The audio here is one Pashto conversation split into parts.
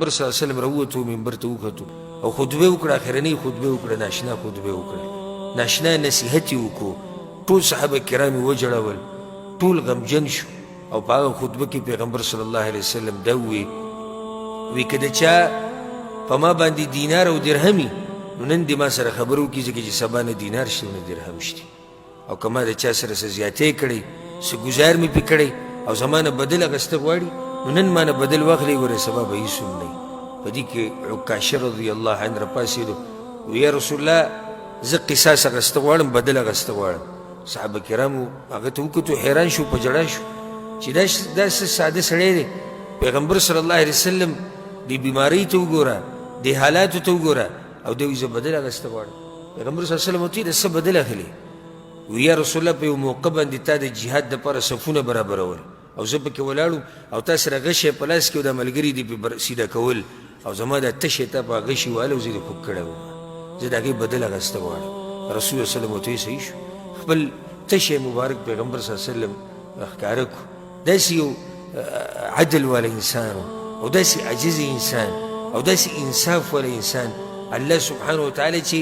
پیغمبر صلی الله علیه وسلم راووتو منبر ته وکتو او خطبه وکړه اخرنۍ خطبه وکړه ناشنا خطبه وکړه ناشنا نصیحت یې وکړو ټول صحابه کرام یې وجړول ټول غمجن شو او په هغه خطبه کې پیغمبر صلی الله علیه وسلم دا وی که د چا په ما باندې دینار او درهمي نو نن دې ما سره خبرې وکړي ځکه چې سبا نه دینار شي نه درهم شي او که ما د چا سره څه زیاتې کړی څه ګزار مې پې کړی او زما نه بدل اخیسته غواړي نو نن ما نه بدل واخلئ ګوره سبا به هېڅ هم نه وي په دې کې عکاشه رضی الله عنه راپاڅېدو یا رسول الله زه قصاص اخیسته غواړم بدل اخیسته غواړم صحابه کرامو هغه ته وکتو حیران شو په ژړا شو چې دا څه ساده سړی دی پیغمبر صلی الله علیه وسلم دې بیمارۍ ته وګوره دې حالاتو ته وګوره او دی وایي زه بدل اخیسته غواړم پیغمبر صلی الله علیه وسلم ورته ویل څه بدل اخلي وی یا رسول الله په یو موقع باندې تا د جهاد دپاره صفونه برابرول او زه پکې ولاړو او تا سره غشی په لاس کې او دا ملګري دې پې سیده کول او زما دا تشې تا په غشي واله او زه دې خوږ کړی وم زه د هغې بدل اخیسته غواړم رسول الله صلی ورته ویل صحیح شو خپل تشی مبارک پیغمبر صلی الله علیه وسلم ښکاره کړو داسې یو عدل والا انسان او داسې عجز انسان او داسې انصاف والا انسان الله سبحانه وتعالی چې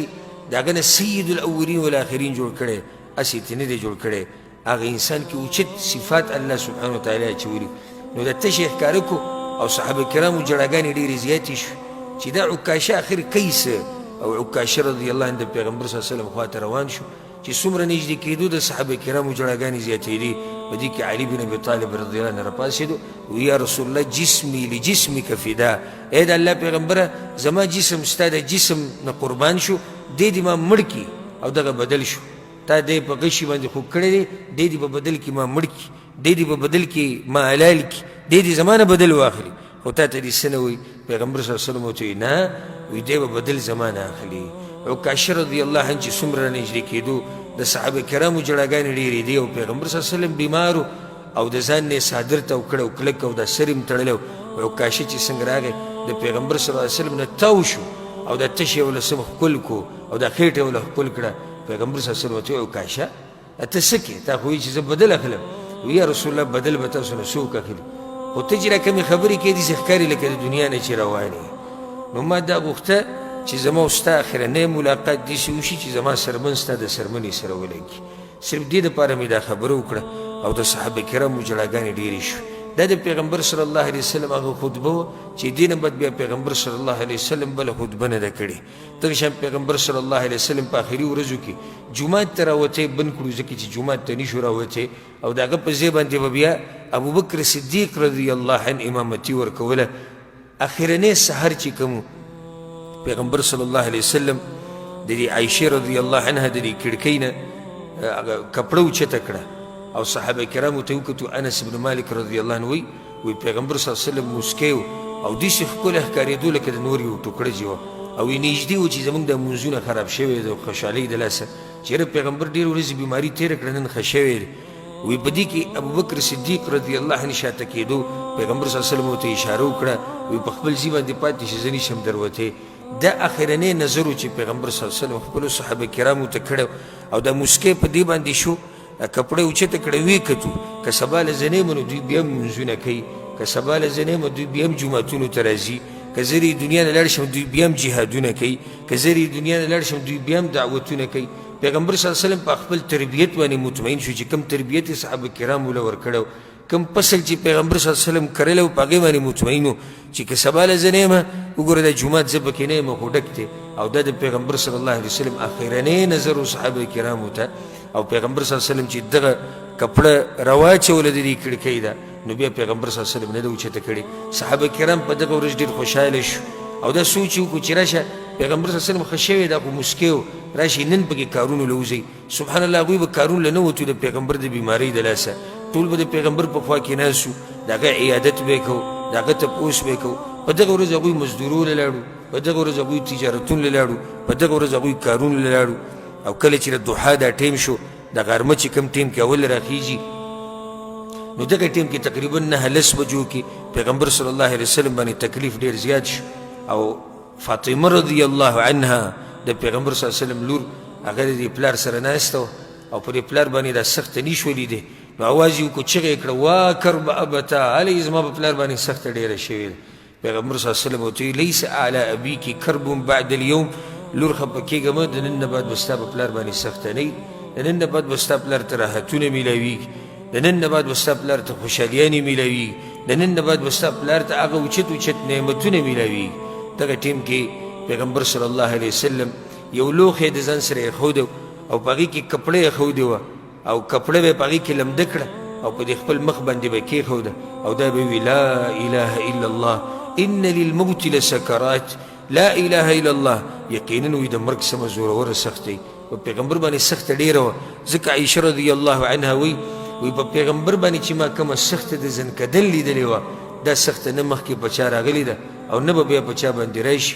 د هغه نه سید الاولین والآخرین جوړ کړی هسې ترې نه دی جوړ کړی هغه انسان کې اوچت صفات الله سبحانه وتعالی اچولي نو د تشې ښکاره کړو او صحابه کرامو جړاګانې ډېرې زیاتې شو چې دا عکاشه آخر کوي څه او عکاشه رضی الله عنه د پیغمبر صلی الله علیه وسلم خواته روان شو چې څومره نږدې کېدو د صحابه کرامو جړاګانې زیاتېدې په دې کې علي بن ابي طالب رضی الله عنه راپاڅېدو وی یا رسول الله جسمي لجسمک فدا ای د الله پیغمبره زما جسم ستا د جسم نه قربان شو دې دې ما مړ کړي او دغه بدل شو تا دی په غشي باندې خوږ کړی دی دی دې په بدل کې ما مړ کړي دی دې په بدل کې ما حلال کړي دی دې زما نه بدل واخلي خو تا ته دې څه نه وایي پیغمبر صلی الله علیه وسلم ورته وایي نه وایي دی به بدل زما نه اخلي عکاشه رضی الله عنه چې څومره نږدې کېدو د صحابه کرامو جړاګانې ډېرې دي او پیغمبر صلی الله علیه وسلم بیمارو او د ځان نه یې څادر تاو کړی او کلک او دا سر یې تړلی او عکاشه چې څنګه راغی د پیغمبر صلی الله علیه وسلم نه تاو شو او دا تشې یې ولسم ښکل کړو او دا خېټه یې وله ښکل کړه پیغمبر صلی الله علیه وسلم ورته ویل عکاشه ته څه کې تا خو وایي چې زه بدل اخلم وی یا رسول الله بدل به تاسو نه څوک اخلي خو ته چې راکمې خبرې کوې داسې ښکاري لکه د دنیا نه چې روانې نو ما دا غوښته چې زما او ستا اخرنی ملاقات داسې وشي چې زما سرمن ستا د سرمنې سره ولګي صرف دې دپاره مې دا خبره وکړه او د صحابه کرامو جړاګانې ډېرې شوې دا د پیغمبر صلی الله علیه وسلم هغه خطبه وه چې دې نه بعد بیا پیغمبر صلی الله علیه وسلم بله خطبه نه ده کړې دغه شان پیغمبر صلی الله علیه وسلم په آخري ورځو کې جومات ته راوتی بند کړو ځکه چې جومات ته نشو راوتی او د هغه په ځای باندې به بیا ابوبکر صدیق رضی الله عنه امامتي ورکوله اخرنی سحر چې کوم پیغمبر صلی الله علیه وسلم د دې عایشې رضی الله عنها د دې کړکۍ نه کپړه اوچته کړه او صحابه کرامو ته وکتو انس بن مالک رضی الله عنه وی پیغمبر صلی الله علیه وسلم مسکی او داسې ښکلی ښکارېدو لکه د نور یو ټوکړه چې وه او یې نږدې و چې زموږ دا مونځونه خراب شوی دی او خوشحالۍ د لاسه چېرې پیغمبر ډېر ورځې بیماري تېره کړه نن ښه شوی دی وی په دې کې ابوبکر صدیق رضی الله عنه شاته کېدو پیغمبر صلی الله علیه وسلم ورته اشاره وکړه وی په خپل ځای باندې پاتې شي زه نشم دروتی دا اخرنی نظر و چې پیغمبر صلی الله علیه وسلم خپلو صحابه کرامو ته کړی او دا مسکی په دې باندې شو کپړه اوچته کړه ویې کتو که سبا له زه نه یم نو دوی بیا هم لمونځونه کوي که سبا له زه نه یم دوی بیا هم جوماتونو ته راځي که زه دې دنیا نه لاړ شم دوی بیا هم جهادونه کوي که زه دې دنیا نه لاړ شم دوی بیا هم دعوتونه کوي پیغمبر صلی الله علیه وسلم په خپل تربیت باندې مطمئن شو چې کوم تربیت یې صحابه کرامو له ورکړی کوم فصل چې پیغمبر صلی الله علیه وسلم کړلی و په هغې باندې مطمئن و چې که سبا له زه نه یم وګوره دا جومات زه پکې نه یم خو ډک دی او دا د پیغمبر صلی الله علیه وسلم اخرنی نظر و صحابه کرامو ته او پیغمبر صلی الله علیه وسلم چې دغه کپړه راواچوله د دې کړکۍ ده نو بیا پیغمبر صلی الله علیه وسلم نه ده اوچته کړې صحابه کرام په دغه ورځ ډېر خوشحاله شو او دا سوچ یې وکړو چې راشه پیغمبر صلی الله علیه وسلم ښه شوی دا خو مسکی و راشي نن پکې کارونو له وځئ سبحان الله هغوی به کارونو له نه وتو د پیغمبر د بیمارۍ د لاسه ټول به د پیغمبر په خوا کې ناست وو د هغه عیادت به یې کوو د هغه تپوس به یې کوو په دغه ورځ هغوی مزدورو له لاړو په دغه ورځ هغوی تجارتونو له لاړو په دغه ورځ هغوی کارونو له لاړو او کله چې د دوحا دا ټیم شو د غرمه چې کوم ټیم کې اول راخیږي نو دغه ټیم کې تقریبا 9:10 بجو کې پیغمبر صلی الله علیه وسلم باندې تکلیف ډېر زیات شو او فاطمه رضی الله عنها د پیغمبر صلی الله علیه وسلم لور هغه د پلار سره ناسته او پر پلار باندې دا سخته نیش ولیدې نو اواز یې وکړو چغې یې کړه وا کرب ابتا هلې زما په پلار باندې سخته ډېره شوې ده پیغمبر صلی الله علیه وسلم ورته وی لیس علی ابیکی کرب بعد اليوم لور خفه کېږه مه، د نن نه بعد به ستا په پلار باندې سخته نه وي، د نن نه بعد به ستا پلار ته راحتونه میلاویږي، د نن نه بعد به ستا پلار ته خوشحالیانې میلاویږي، د نن نه بعد به ستا پلار ته هغه اوچت نعمتونه میلاویږي. دغه ټیم کې پیغمبر صلی الله علیه وسلم یو لوښی د ځان سره ایښودی او په هغې کې کپړه ایښودې وه او کپړه به یې په هغې کې لمده کړه او په دې خپل مخ باندې به کېښوده او دا به وي لا اله الا الله ان للموت لسکرات، لا اله الا الله، یقینا وي د مرګ سمه زوروره سخت دی. په پیغمبر باندې سخته ډېره وه، ځکه عایشه رضی الله عنها وی په پیغمبر باندې چې ما کومه سخته د زنکدن لیدلې وه دا سخته نه مخکې په چا راغلې ده او نه به بیا په چا باندې راشي.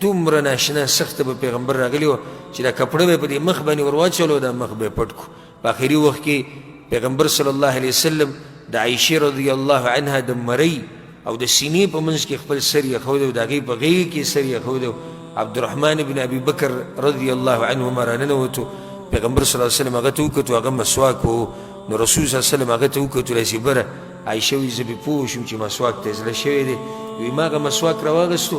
دومره ناشنا سخته به پیغمبر راغلې وه چې دا کپړه به یې په دې مخ باندې ور واچولو دا مخ به یې پټ کړو. په آخري وخت کې پیغمبر صلی الله علیه وسلم د عایشې رضی الله عنها د مرۍ او د سینې په منځ کې خپل سر ایښودی و، د هغې په غېږ کې سر ایښودی و. عبدالرحمن بن ابي بکر رضی الله عنهما راننوتو، پیغمبر صلی الله علیه وسلم هغه ته وکتو، هغه مسواک و، نو رسول صلی الله علیه وسلم هغه ته وکتو راسي بره. عایشه وایي زه بې پوه شوم چې مسواک ته زړه شوی دی، وایي ما هغه مسواک راواغېستو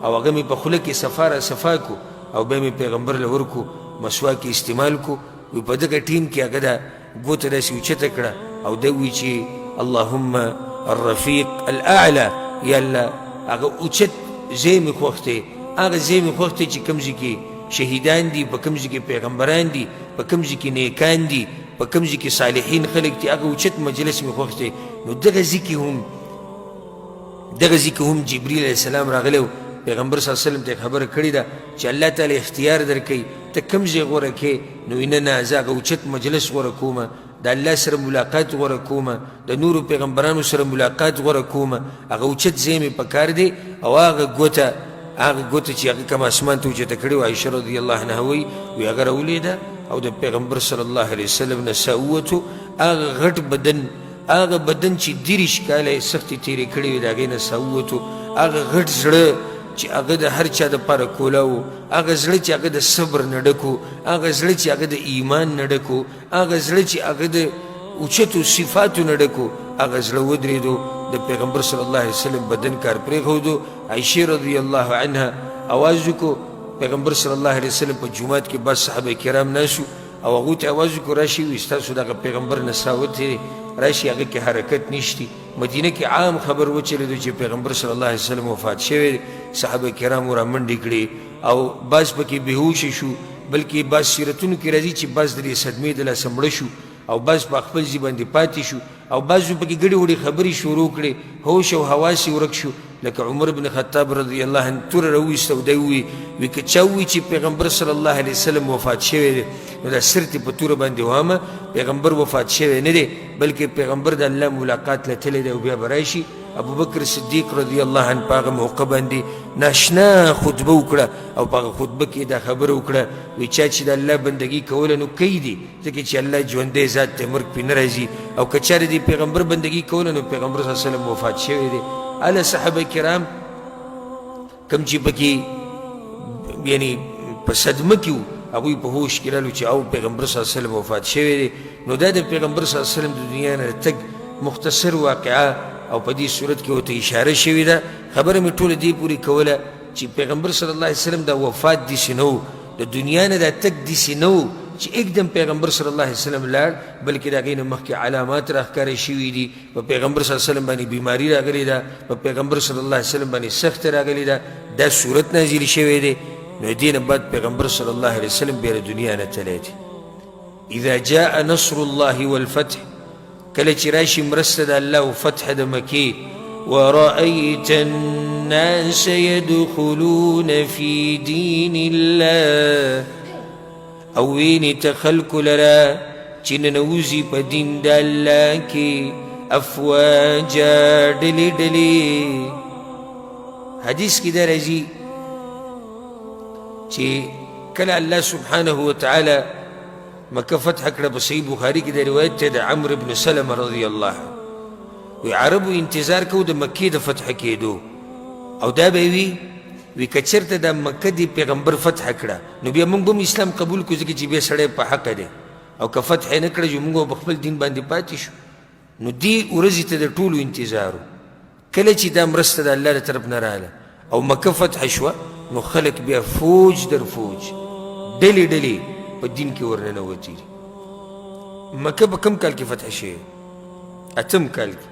او هغه مې په خوله کې صفا را صفا کړو او بیا مې پیغمبر له ورکو مسواک یې استعمال کړو. وایي په دغه ټیم کې هغه دا ګوته داسې اوچته کړه او ده وایي چې اللهم الرفیق الاعلى، یا الله هغه اوچت ځای مې خوښ دی، هغه ځای مې خوښ دی چې کوم ځای کې شهیدان دي، په کوم ځای کې پیغمبران دي، په کوم ځای کې نیکان دي، په کوم ځای کې صالحین خلک دي، هغه اوچت مجلس مې خوښ دی. نو دغه ځای کې هم جبریل علیه السلام راغلی و، پیغمبر صلی الله علیه وسلم ته خبره کړې ده چې الله تعالی اختیار درکوي ته کوم ځای غوره کړې. نو وایي نه زه هغه اوچت مجلس غوره کومه، د الله سره ملاقات غوره کومه، د نورو پیغمبرانو سره ملاقات غوره کومه، هغه اوچت ځای مې پکار دی او هغه ګوته چې هغه کوم اسمان ته اوچته کړې وه. عایشه رضی الله عنها وایي هغه راولیده او د پیغمبر صلی الله علیه وسلم نه ساووتو، هغه غټ بدن، هغه بدن چې 30 کاله یې سختې تېرې کړې وې د هغې نه ساووتو، هغه غټ زړه چې هغه د هر چا دپاره کوله و، هغه زړه چې هغه د صبر نه ډک و، هغه زړه چې هغه د ایمان نه ډک و، هغه زړه چې هغه د اوچتو صفاتو نه ډک و، هغه زړه ودرېدو. د پیغمبر صلی الله علیه وسلم بدن کار پرېښودو. عایشې رضی الله عنها اواز وکړو، پیغمبر صلی الله علیه وسلم په جومات کې بعض صحابه کرام ناسو او هغو ته اواز وکړو راشئ وایي ستاسو دغه پیغمبر نڅا وتې راشي، هغه کې حرکت نشتی. مدینه کې عام خبر وچلېدو چې پیغمبر صلی الله علیه وسلم وفات شوی دی. صحابه کرامو را منډې کړې او بعض پکې بېهوشه شو، بلکې بعض سیرتونو کې راځي چې بعض درې صدمې د لاسه مړه شو او بعض په خپل ځای باندې پاتې شو او بعضو پکې ګډې وړې خبرې شروع کړې، هوش او حواس یې ورک شو. لکه عمر بن خطاب رضی الله عنه توره راویسته او دی وی که چا ووایي چې پیغمبر صلی الله علیه وسلم وفات شوی دی نو دا سرت په توره باندې وامه، پیغمبر وفات شوی نه دی بلکې پیغمبر د الله ملاقات له تللی دی او بیا به راشي. ابوبکر صدیق رضی الله عنه په هغه موقع باندې ناشنا خطبه وکړه او په هغه خطبه کې دا خبره وکړه، وایي چا چې د الله بندګي کوله نو کوي دي، ځکه چې الله ژوندی ذات دی مرګ پرې نه راځي، او که چېرې د پیغمبر بندګي کوله نو پیغمبر صلی الله علیه وسلم وفات شوی دی. هله صحابه کرام کوم چې پکې یعنې په صدمه کې وو هغوی په هوش کې رالو چې او پیغمبر صلی الله علیه وسلم وفات شوی دی. نو دا د پیغمبر صلی الله علیه وسلم د دنیا نه تګ مختصر واقعه او په دې صورت کې ورته اشاره شوې ده. خبره مې ټوله دې پورې کوله چې پیغمبر صلی الله علیه وسلم دا وفات داسې نه و، د دنیا نه دا تګ داسې نه و چې एकदम پیغمبر صلی الله علیه وسلم لاړ، بلکې د هغې نه مخکې علامات راښکاره شوي دي. په پیغمبر صلی الله علیه وسلم باندې بیماري راغلې ده، په پیغمبر صلی الله علیه وسلم باندې سخته راغلې ده، دا صورت نازل شوی دی. نو دې نه بعد پیغمبر صلی الله علیه وسلم بیا د دنیا نه تللی دی. اذا جاء نصر الله والفتح، کله چې راشي مرسته د الله او فتح د مکې، ورأيت الناس يدخلون في دين الله، او وینې ته خلکو لره چې ننوځي په دین د الله کې افواجا ډلې ډلې. حدیث کې دا راځي چې کله الله سبحانه وتعالی مکه فتح کړه، په صحیح بخاري کې د روایت ته د عمرو بن سلمه رضی الله عنه وی عربو انتظار کو د مکې د فتح کېدو، او دا به وی که چېرته د مکه د پیغمبر فتح کړه نو بیا موږ به هم اسلام قبول کړو، ځکه چې بیا سړی په حقه دی، او که فتح یې نه کړه چې موږ به په خپل دین باندې پاتې شو. نو دې ورځې ته د ټولو انتظار و. کله چې دا مرسته د الله له طرف نه راغله او مکه فتح شوه نو خلک بیا فوج در فوج ډلې ډلې په دین کې ورننوتي دي. مکه په کوم کال کې فتح شوې؟ 8 کال کې.